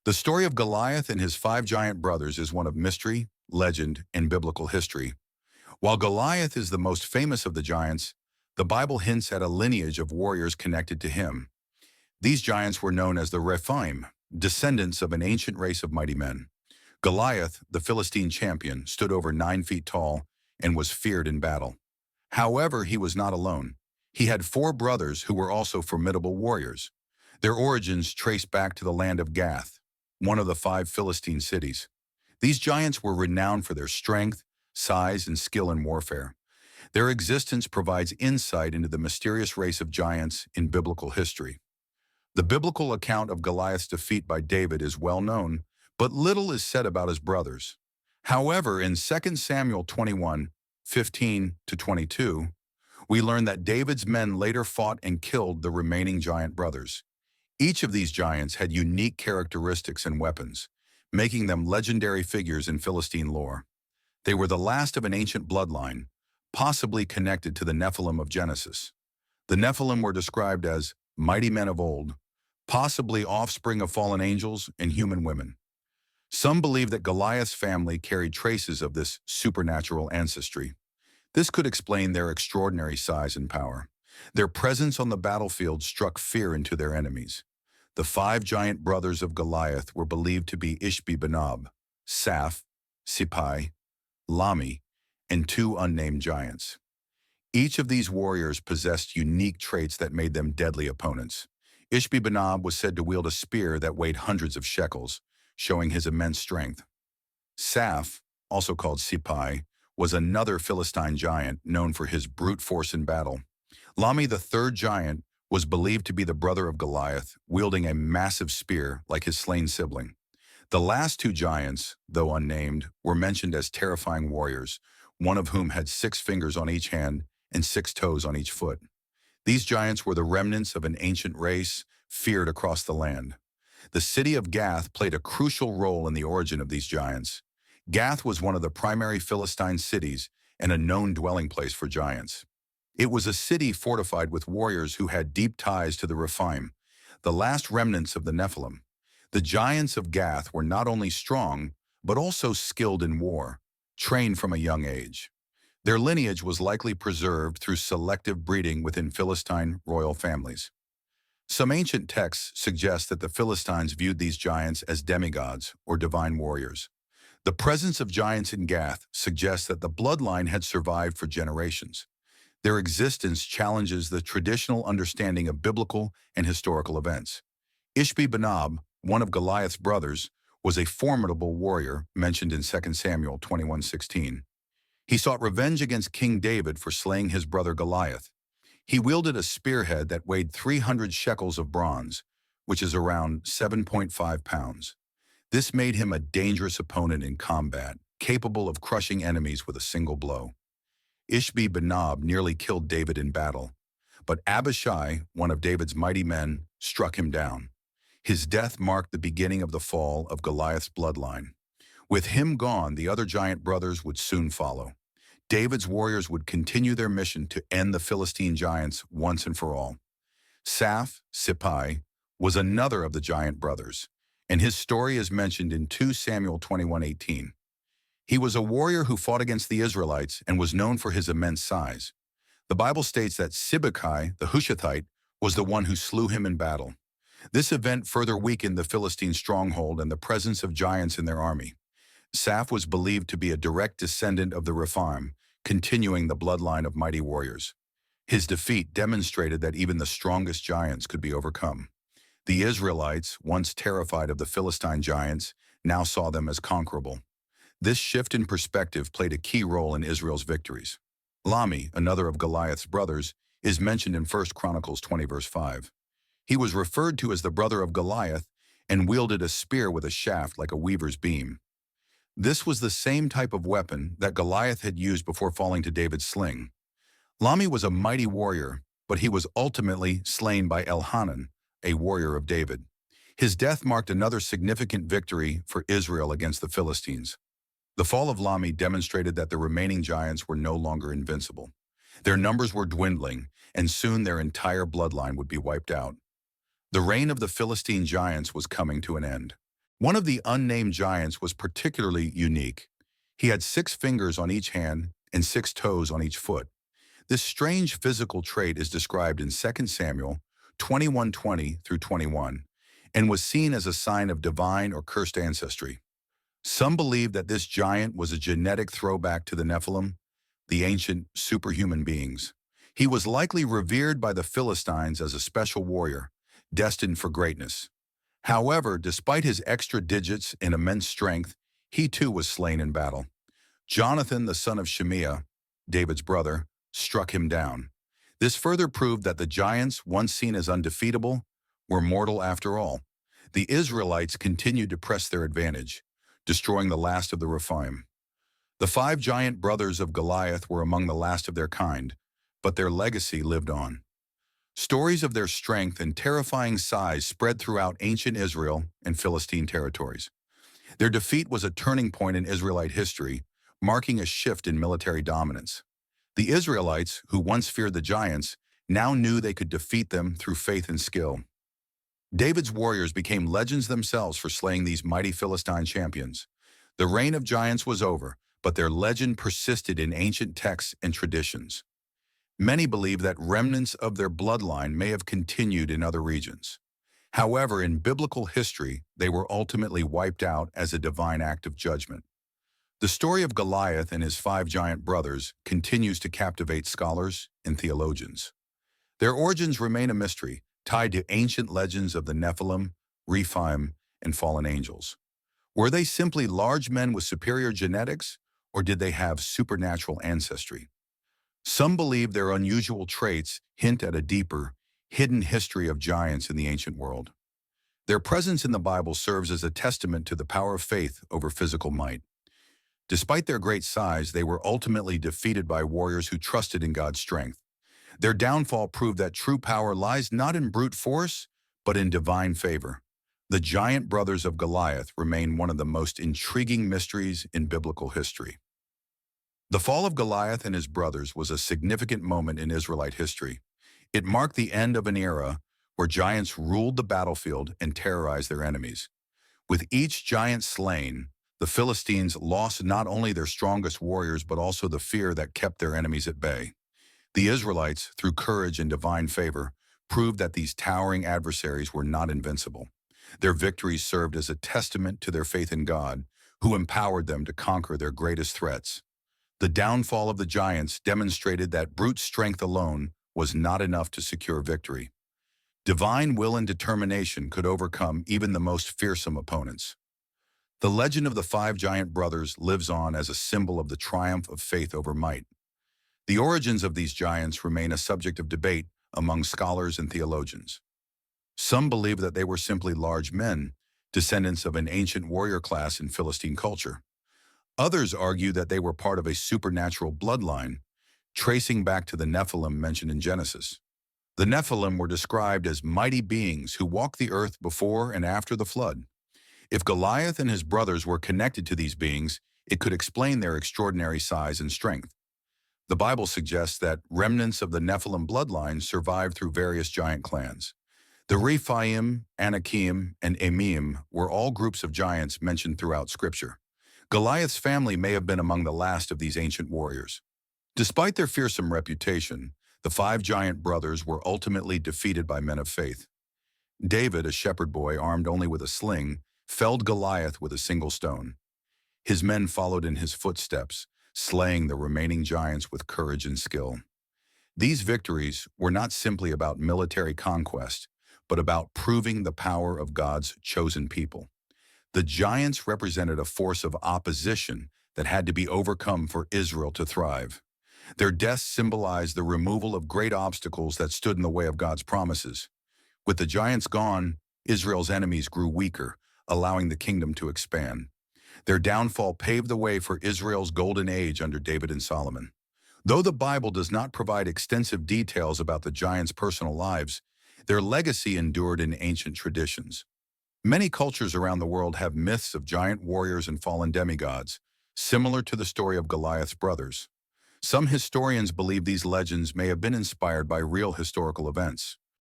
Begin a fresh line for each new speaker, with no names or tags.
The story of Goliath and his five giant brothers is one of mystery, legend, and biblical history. While Goliath is the most famous of the giants, the Bible hints at a lineage of warriors connected to him. These giants were known as the Rephaim, descendants of an ancient race of mighty men. Goliath, the Philistine champion, stood over 9 feet tall and was feared in battle. However, he was not alone. He had four brothers who were also formidable warriors. Their origins trace back to the land of Gath, one of the five Philistine cities. These giants were renowned for their strength, size, and skill in warfare. Their existence provides insight into the mysterious race of giants in biblical history. The biblical account of Goliath's defeat by David is well known, but little is said about his brothers. However, in 2 Samuel 21:15-22, we learn that David's men later fought and killed the remaining giant brothers. Each of these giants had unique characteristics and weapons, making them legendary figures in Philistine lore. They were the last of an ancient bloodline, possibly connected to the Nephilim of Genesis. The Nephilim were described as mighty men of old, possibly offspring of fallen angels and human women. Some believe that Goliath's family carried traces of this supernatural ancestry. This could explain their extraordinary size and power. Their presence on the battlefield struck fear into their enemies. The five giant brothers of Goliath were believed to be Ishbanab, Safi, Lami, and two unnamed giants. Each of these warriors possessed unique traits that made them deadly opponents. Ishbanab was said to wield a spear that weighed hundreds of shekels, showing his immense strength. Saf, also called Sipai, was another Philistine giant known for his brute force in battle. Lami, the third giant, was believed to be the brother of Goliath, wielding a massive spear like his slain sibling. The last two giants, though unnamed, were mentioned as terrifying warriors, one of whom had 6 fingers on each hand and 6 toes on each foot. These giants were the remnants of an ancient race feared across the land. The city of Gath played a crucial role in the origin of these giants. Gath was one of the primary Philistine cities and a known dwelling place for giants. It was a city fortified with warriors who had deep ties to the Rephaim, the last remnants of the Nephilim. The giants of Gath were not only strong, but also skilled in war, trained from a young age. Their lineage was likely preserved through selective breeding within Philistine royal families. Some ancient texts suggest that the Philistines viewed these giants as demigods or divine warriors. The presence of giants in Gath suggests that the bloodline had survived for generations. Their existence challenges the traditional understanding of biblical and historical events. Ishbanab, one of Goliath's brothers, was a formidable warrior mentioned in 2 Samuel 21:16. He sought revenge against King David for slaying his brother Goliath. He wielded a spearhead that weighed 300 shekels of bronze, which is around 7.5 pounds. This made him a dangerous opponent in combat, capable of crushing enemies with a single blow. Ishbanab nearly killed David in battle, but Abishai, one of David's mighty men, struck him down. His death marked the beginning of the fall of Goliath's bloodline. With him gone, the other giant brothers would soon follow. David's warriors would continue their mission to end the Philistine giants once and for all. Sipai, was another of the giant brothers, and his story is mentioned in 2 Samuel 21:18. He was a warrior who fought against the Israelites and was known for his immense size. The Bible states that Sibbecai, the Hushathite, was the one who slew him in battle. This event further weakened the Philistine stronghold and the presence of giants in their army. Saf was believed to be a direct descendant of the Rephaim, continuing the bloodline of mighty warriors. His defeat demonstrated that even the strongest giants could be overcome. The Israelites, once terrified of the Philistine giants, now saw them as conquerable. This shift in perspective played a key role in Israel's victories. Lami, another of Goliath's brothers, is mentioned in 1 Chronicles 20:5. He was referred to as the brother of Goliath and wielded a spear with a shaft like a weaver's beam. This was the same type of weapon that Goliath had used before falling to David's sling. Lami was a mighty warrior, but he was ultimately slain by Elhanan, a warrior of David. His death marked another significant victory for Israel against the Philistines. The fall of Lami demonstrated that the remaining giants were no longer invincible. Their numbers were dwindling, and soon their entire bloodline would be wiped out. The reign of the Philistine giants was coming to an end. One of the unnamed giants was particularly unique. He had 6 fingers on each hand and 6 toes on each foot. This strange physical trait is described in 2 Samuel 21:20 through 21 and was seen as a sign of divine or cursed ancestry. Some believe that this giant was a genetic throwback to the Nephilim, the ancient superhuman beings. He was likely revered by the Philistines as a special warrior, destined for greatness. However, despite his extra digits and immense strength, he too was slain in battle. Jonathan, the son of Shemiah, David's brother, struck him down. This further proved that the giants, once seen as undefeatable, were mortal after all. The Israelites continued to press their advantage, destroying the last of the Rephaim. The 5 giant brothers of Goliath were among the last of their kind, but their legacy lived on. Stories of their strength and terrifying size spread throughout ancient Israel and Philistine territories. Their defeat was a turning point in Israelite history, marking a shift in military dominance. The Israelites, who once feared the giants, now knew they could defeat them through faith and skill. David's warriors became legends themselves for slaying these mighty Philistine champions. The reign of giants was over, but their legend persisted in ancient texts and traditions. Many believe that remnants of their bloodline may have continued in other regions. However, in biblical history, they were ultimately wiped out as a divine act of judgment. The story of Goliath and his 5 giant brothers continues to captivate scholars and theologians. Their origins remain a mystery, tied to ancient legends of the Nephilim, Rephaim, and fallen angels. Were they simply large men with superior genetics, or did they have supernatural ancestry? Some believe their unusual traits hint at a deeper, hidden history of giants in the ancient world. Their presence in the Bible serves as a testament to the power of faith over physical might. Despite their great size, they were ultimately defeated by warriors who trusted in God's strength. Their downfall proved that true power lies not in brute force, but in divine favor. The giant brothers of Goliath remain one of the most intriguing mysteries in biblical history. The fall of Goliath and his brothers was a significant moment in Israelite history. It marked the end of an era where giants ruled the battlefield and terrorized their enemies. With each giant slain, the Philistines lost not only their strongest warriors but also the fear that kept their enemies at bay. The Israelites, through courage and divine favor, proved that these towering adversaries were not invincible. Their victories served as a testament to their faith in God, who empowered them to conquer their greatest threats. The downfall of the giants demonstrated that brute strength alone was not enough to secure victory. Divine will and determination could overcome even the most fearsome opponents. The legend of the 5 giant brothers lives on as a symbol of the triumph of faith over might. The origins of these giants remain a subject of debate among scholars and theologians. Some believe that they were simply large men, descendants of an ancient warrior class in Philistine culture. Others argue that they were part of a supernatural bloodline, tracing back to the Nephilim mentioned in Genesis. The Nephilim were described as mighty beings who walked the earth before and after the flood. If Goliath and his brothers were connected to these beings, it could explain their extraordinary size and strength. The Bible suggests that remnants of the Nephilim bloodline survived through various giant clans. The Rephaim, Anakim, and Amim were all groups of giants mentioned throughout Scripture. Goliath's family may have been among the last of these ancient warriors. Despite their fearsome reputation, the 5 giant brothers were ultimately defeated by men of faith. David, a shepherd boy armed only with a sling, felled Goliath with a single stone. His men followed in his footsteps, slaying the remaining giants with courage and skill. These victories were not simply about military conquest, but about proving the power of God's chosen people. The giants represented a force of opposition that had to be overcome for Israel to thrive. Their deaths symbolized the removal of great obstacles that stood in the way of God's promises. With the giants gone, Israel's enemies grew weaker, allowing the kingdom to expand. Their downfall paved the way for Israel's golden age under David and Solomon. Though the Bible does not provide extensive details about the giants' personal lives, their legacy endured in ancient traditions. Many cultures around the world have myths of giant warriors and fallen demigods, similar to the story of Goliath's brothers. Some historians believe these legends may have been inspired by real historical events.